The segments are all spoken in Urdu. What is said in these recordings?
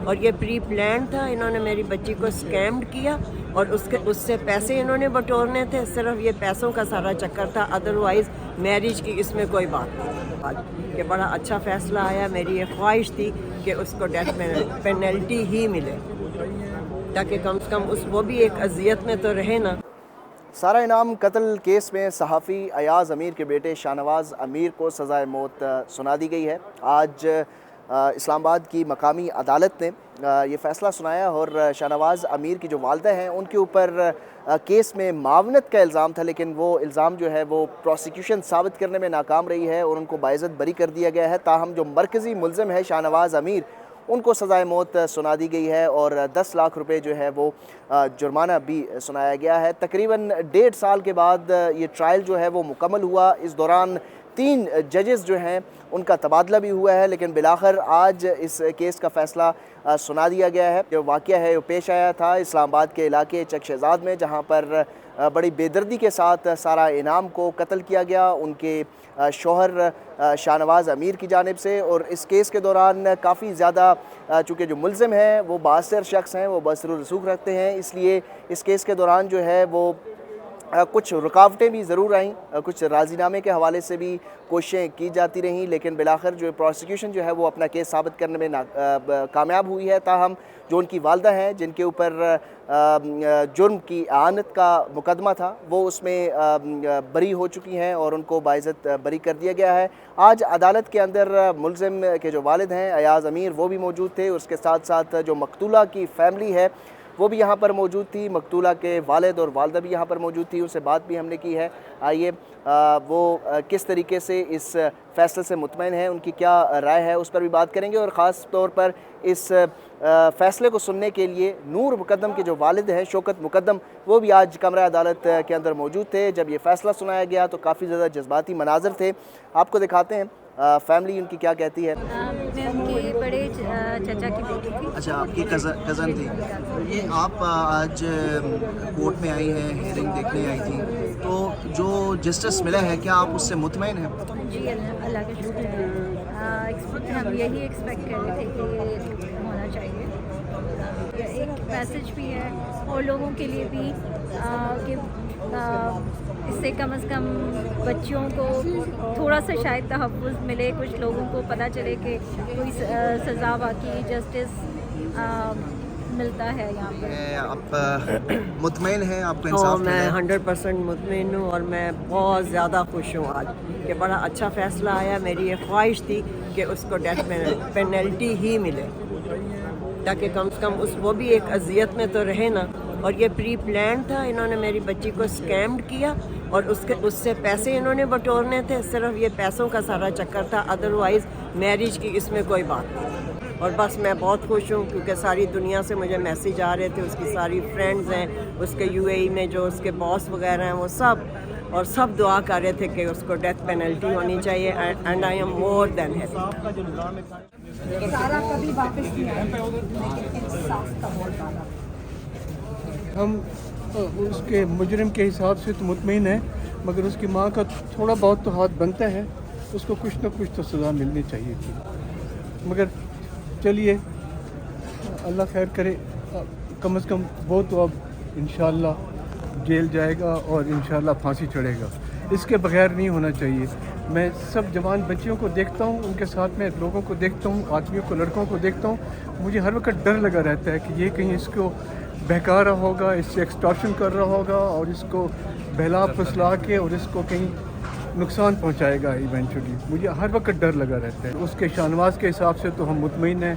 اور یہ پری پلان تھا. انہوں نے میری بچی کو اسکیمڈ کیا اور اس سے پیسے انہوں نے بٹورنے تھے. صرف یہ پیسوں کا سارا چکر تھا، ادروائز میرج کی اس میں کوئی بات نہیں. کہ بڑا اچھا فیصلہ آیا. میری یہ خواہش تھی کہ اس کو ڈیتھ پینلٹی ہی ملے، تاکہ کم سے کم وہ بھی ایک اذیت میں تو رہے نا. سارہ انعام قتل کیس میں صحافی ایاز امیر کے بیٹے شاہنواز امیر کو سزائے موت سنا دی گئی ہے. آج اسلام آباد کی مقامی عدالت نے یہ فیصلہ سنایا اور شاہنواز امیر کی جو والدہ ہیں ان کے اوپر کیس میں معاونت کا الزام تھا، لیکن وہ الزام جو ہے وہ پروسیکیوشن ثابت کرنے میں ناکام رہی ہے اور ان کو باعزت بری کر دیا گیا ہے. تاہم جو مرکزی ملزم ہے شاہنواز امیر، ان کو سزائے موت سنا دی گئی ہے اور 10 لاکھ روپے جو ہے وہ جرمانہ بھی سنایا گیا ہے. تقریباً 1.5 سال کے بعد یہ ٹرائل جو ہے وہ مکمل ہوا. اس دوران 3 ججز جو ہیں ان کا تبادلہ بھی ہوا ہے، لیکن بالآخر آج اس کیس کا فیصلہ سنا دیا گیا ہے. جو واقعہ ہے وہ پیش آیا تھا اسلام آباد کے علاقے چک شہزاد میں، جہاں پر بڑی بے دردی کے ساتھ سارہ انعام کو قتل کیا گیا ان کے شوہر شاہنواز امیر کی جانب سے. اور اس کیس کے دوران کافی زیادہ چونکہ جو ملزم ہیں وہ بااثر شخص ہیں، وہ بااثر رسوخ رکھتے ہیں، اس لیے اس کیس کے دوران جو ہے وہ کچھ رکاوٹیں بھی ضرور آئیں، کچھ راضی نامے کے حوالے سے بھی کوششیں کی جاتی رہیں، لیکن بالآخر جو پروسیکیوشن جو ہے وہ اپنا کیس ثابت کرنے میں کامیاب ہوئی ہے. تاہم جو ان کی والدہ ہیں جن کے اوپر جرم کی اعانت کا مقدمہ تھا، وہ اس میں بری ہو چکی ہیں اور ان کو باعزت بری کر دیا گیا ہے. آج عدالت کے اندر ملزم کے جو والد ہیں ایاز امیر وہ بھی موجود تھے، اس کے ساتھ ساتھ جو مقتولہ کی فیملی ہے وہ بھی یہاں پر موجود تھی. مقتولہ کے والد اور والدہ بھی یہاں پر موجود تھی، ان سے بات بھی ہم نے کی ہے. آئیے وہ کس طریقے سے اس فیصلے سے مطمئن ہیں، ان کی کیا رائے ہے، اس پر بھی بات کریں گے. اور خاص طور پر اس فیصلے کو سننے کے لیے نور مقدم کے جو والد ہیں شوکت مقدم، وہ بھی آج کمرہ عدالت کے اندر موجود تھے. جب یہ فیصلہ سنایا گیا تو کافی زیادہ جذباتی مناظر تھے. آپ کو دکھاتے ہیں فیملی ان کی کیا کہتی ہے. میں ان کے بڑے چچا کی بیٹی تھی. اچھا، آپ کی کزن تھی. یہ آپ آج کورٹ میں آئی ہیں، ہیئرنگ دیکھنے آئی تھی، تو جو جسٹس ملا ہے کیا آپ اس سے مطمئن ہیں؟ جی اللہ کا شکر ہے. ہم یہی ایکسپیکٹ کر رہے تھے کہ ہونا چاہیے. ایک میسج بھی ہے اور لوگوں کے لیے بھی کہ اس سے کم از کم بچیوں کو تھوڑا سا شاید تحفظ ملے، کچھ لوگوں کو پتہ چلے کہ کوئی سزا واقعی جسٹس ملتا ہے یہاں پر. آپ مطمئن ہیں؟ آپ کو انصاف ملا؟ میں 100% مطمئن ہوں اور میں بہت زیادہ خوش ہوں آج کہ بڑا اچھا فیصلہ آیا. میری یہ خواہش تھی کہ اس کو ڈیتھ پینلٹی ہی ملے، تاکہ کم سے کم وہ بھی ایک اذیت میں تو رہے نا. اور یہ پری پلان تھا. انہوں نے میری بچی کو اسکیمڈ کیا اور اس سے پیسے انہوں نے بٹورنے تھے. صرف یہ پیسوں کا سارا چکر تھا، ادروائز میرج کی اس میں کوئی بات نہیں. اور بس میں بہت خوش ہوں کیونکہ ساری دنیا سے مجھے میسیج آ رہے تھے. اس کی ساری فرینڈز ہیں اس کے UAE میں، جو اس کے باس وغیرہ ہیں، وہ سب دعا کر رہے تھے کہ اس کو ڈیتھ پینلٹی ہونی چاہیے. And I am more than happy. سارا کبھی واپس نہیں آئے لیکن انصاف کا بہت زیادہ. ہم اس کے مجرم کے حساب سے تو مطمئن ہیں، مگر اس کی ماں کا تھوڑا بہت تو ہاتھ بنتا ہے. اس کو کچھ نہ کچھ تو سزا ملنی چاہیے تھی. مگر چلیے اللہ خیر کرے. کم از کم وہ تو اب انشاءاللہ جیل جائے گا اور انشاءاللہ پھانسی چڑھے گا. اس کے بغیر نہیں ہونا چاہیے. میں سب جوان بچیوں کو دیکھتا ہوں، ان کے ساتھ میں لوگوں کو دیکھتا ہوں، آدمیوں کو، لڑکوں کو دیکھتا ہوں. مجھے ہر وقت ڈر لگا رہتا ہے کہ یہ کہیں اس کو بہکا رہا ہوگا، اس سے ایکسٹارشن کر رہا ہوگا اور اس کو بہلا پھسلا کے اور اس کو کہیں نقصان پہنچائے گا ایونچولی. مجھے ہر وقت ڈر لگا رہتا ہے. اس کے شاہنواز کے حساب سے تو ہم مطمئن ہیں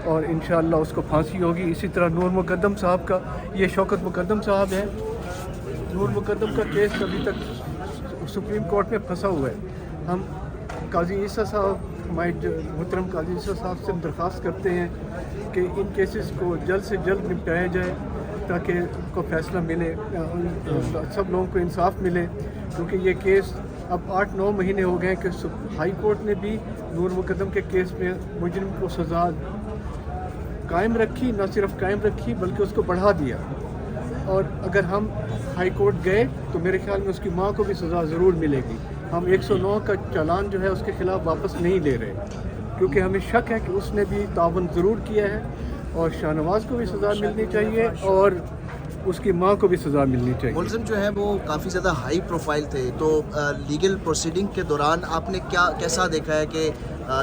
اور انشاءاللہ اس کو پھانسی ہوگی. اسی طرح نور مقدم صاحب کا، یہ شوکت مقدم صاحب ہیں، نور مقدم کا کیس ابھی تک سپریم کورٹ میں پھنسا ہوا ہے. ہم قاضی عیسیٰ صاحب، ہمارے محترم قاضی عیسیٰ صاحب سے ہم درخواست کرتے ہیں کہ ان کیسز کو جلد سے جلد نپٹایا جائے تاکہ ان کو فیصلہ ملے، سب لوگوں کو انصاف ملے. کیونکہ یہ کیس اب 8-9 مہینے ہو گئے کہ ہائی کورٹ نے بھی نور مقدم کے کیس میں مجرم کو سزا قائم رکھی، نہ صرف قائم رکھی بلکہ اس کو بڑھا دیا. اور اگر ہم ہائی کورٹ گئے تو میرے خیال میں اس کی ماں کو بھی سزا ضرور ملے گی. ہم 109 کا چالان جو ہے اس کے خلاف واپس نہیں لے رہے، کیونکہ ہمیں شک ہے کہ اس نے بھی تعاون ضرور کیا ہے اور شاہنواز کو بھی سزا ملنی چاہیے اور اس کی ماں کو بھی سزا ملنی چاہیے. ملزم جو ہے وہ کافی زیادہ ہائی پروفائل تھے, تو لیگل پروسیڈنگ کے دوران آپ نے کیسا دیکھا ہے کہ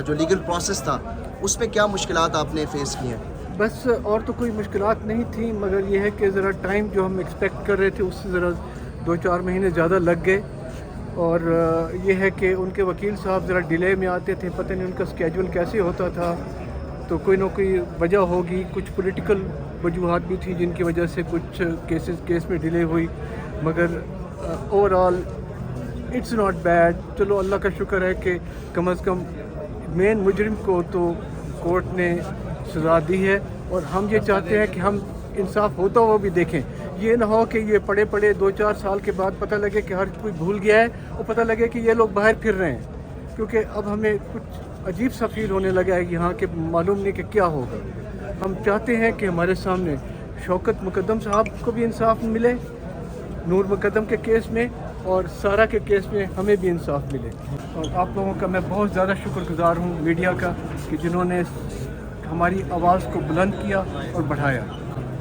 جو لیگل پروسیس تھا اس میں کیا مشکلات آپ نے فیس کی ہیں؟ بس اور تو کوئی مشکلات نہیں تھیں, مگر یہ ہے کہ ذرا ٹائم جو ہم ایکسپیکٹ کر رہے تھے اس سے ذرا 2-4 مہینے زیادہ لگ گئے. اور یہ ہے کہ ان کے وکیل صاحب ذرا ڈیلے میں آتے تھے, پتہ نہیں ان کا اسکیجول کیسے ہوتا تھا, تو کوئی نہ کوئی وجہ ہوگی. کچھ پولیٹیکل وجوہات بھی تھیں جن کی وجہ سے کچھ کیس میں ڈیلے ہوئی, مگر overall it's not bad. چلو اللہ کا شکر ہے کہ کم از کم مین مجرم کو تو کورٹ نے سزا دی ہے, اور ہم یہ چاہتے ہیں کہ ہم انصاف ہوتا ہوا بھی دیکھیں. یہ نہ ہو کہ یہ پڑے 2-4 سال کے بعد پتہ لگے کہ ہر کوئی بھول گیا ہے, اور پتہ لگے کہ یہ لوگ باہر پھر رہے ہیں, کیونکہ اب ہمیں کچھ عجیب سا فیل ہونے لگا ہے یہاں کہ معلوم نہیں کہ کیا ہوگا. ہم چاہتے ہیں کہ ہمارے سامنے شوکت مقدم صاحب کو بھی انصاف ملے نور مقدم کے کیس میں, اور سارا کے کیس میں ہمیں بھی انصاف ملے. اور آپ لوگوں کا میں بہت زیادہ شکر گزار ہوں میڈیا کا کہ جنہوں نے ہماری آواز کو بلند کیا اور بڑھایا.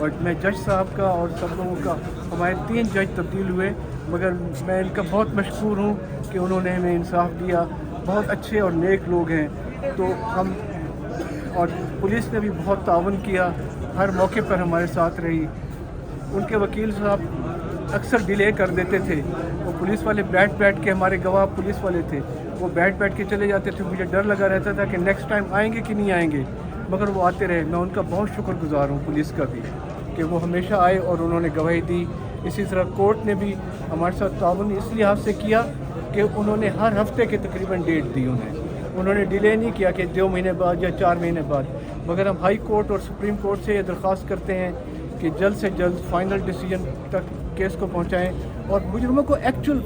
اور میں جج صاحب کا اور سب لوگوں کا, ہمارے 3 جج تبدیل ہوئے, مگر میں ان کا بہت مشکور ہوں کہ انہوں نے ہمیں انصاف دیا. بہت اچھے اور نیک لوگ ہیں. تو ہم اور پولیس نے بھی بہت تعاون کیا, ہر موقع پر ہمارے ساتھ رہی. ان کے وکیل صاحب اکثر ڈیلے کر دیتے تھے, وہ پولیس والے بیٹھ کے, ہمارے گواہ پولیس والے تھے, وہ بیٹھ کے چلے جاتے تھے. مجھے ڈر لگا رہتا تھا کہ نیکسٹ ٹائم آئیں گے کہ نہیں آئیں گے, مگر وہ آتے رہے. میں ان کا بہت شکر گزار ہوں پولیس کا بھی کہ وہ ہمیشہ آئے اور انہوں نے گواہی دی. اسی طرح کورٹ نے بھی ہمارے ساتھ تعاون اس لحاظ سے کیا کہ انہوں نے ہر ہفتے کے تقریباً ڈیٹ دی. انہوں نے ڈیلے نہیں کیا کہ 2 مہینے بعد یا 4 مہینے بعد, مگر ہم ہائی کورٹ اور سپریم کورٹ سے یہ درخواست کرتے ہیں کہ جلد سے جلد فائنل ڈیسیجن تک کیس کو پہنچائیں, اور مجرموں کو ایکچوئل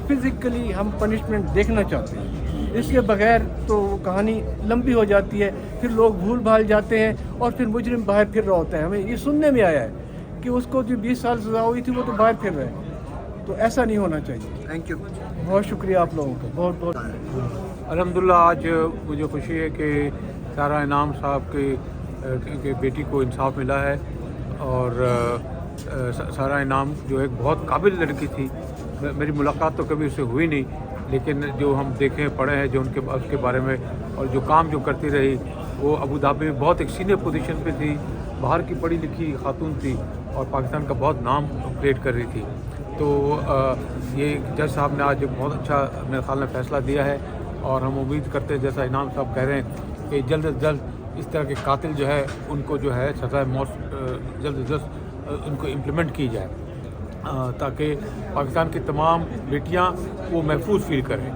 فزیکلی ہم پنشمنٹ دیکھنا چاہتے ہیں. اس کے بغیر تو کہانی لمبی ہو جاتی ہے, پھر لوگ بھول بھال جاتے ہیں اور پھر مجرم باہر پھر رہا ہوتا ہے. ہمیں یہ سننے میں آیا ہے کہ اس کو جو 20 سال سزا ہوئی تھی وہ تو باہر پھر رہے, تو ایسا نہیں ہونا چاہیے. Thank you. بہت شکریہ آپ لوگوں کا, بہت بہت. الحمدللہ آج مجھے خوشی ہے کہ سارا انعام صاحب کی بیٹی کو انصاف ملا ہے, اور سارا انعام جو ایک بہت قابل لڑکی تھی. میری ملاقات تو کبھی اس سے ہوئی نہیں, لیکن جو ہم دیکھیں پڑھے ہیں جو اس کے بارے میں, اور جو کام جو کرتی رہی, وہ ابوظہبی میں بہت ایک سینئر پوزیشن پہ تھی, باہر کی پڑھی لکھی خاتون تھی, اور پاکستان کا بہت نام کریٹ کر رہی تھی. تو یہ جج صاحب نے آج ایک بہت اچھا میرے خیال میں فیصلہ دیا ہے, اور ہم امید کرتے ہیں جیسا انعام صاحب کہہ رہے ہیں کہ جلد از جلد اس طرح کے قاتل جو ہے ان کو جو ہے سزائے موت جلد از جلد ان کو امپلیمنٹ کی جائے, تاکہ پاکستان کی تمام بیٹیاں وہ محفوظ فیل کریں.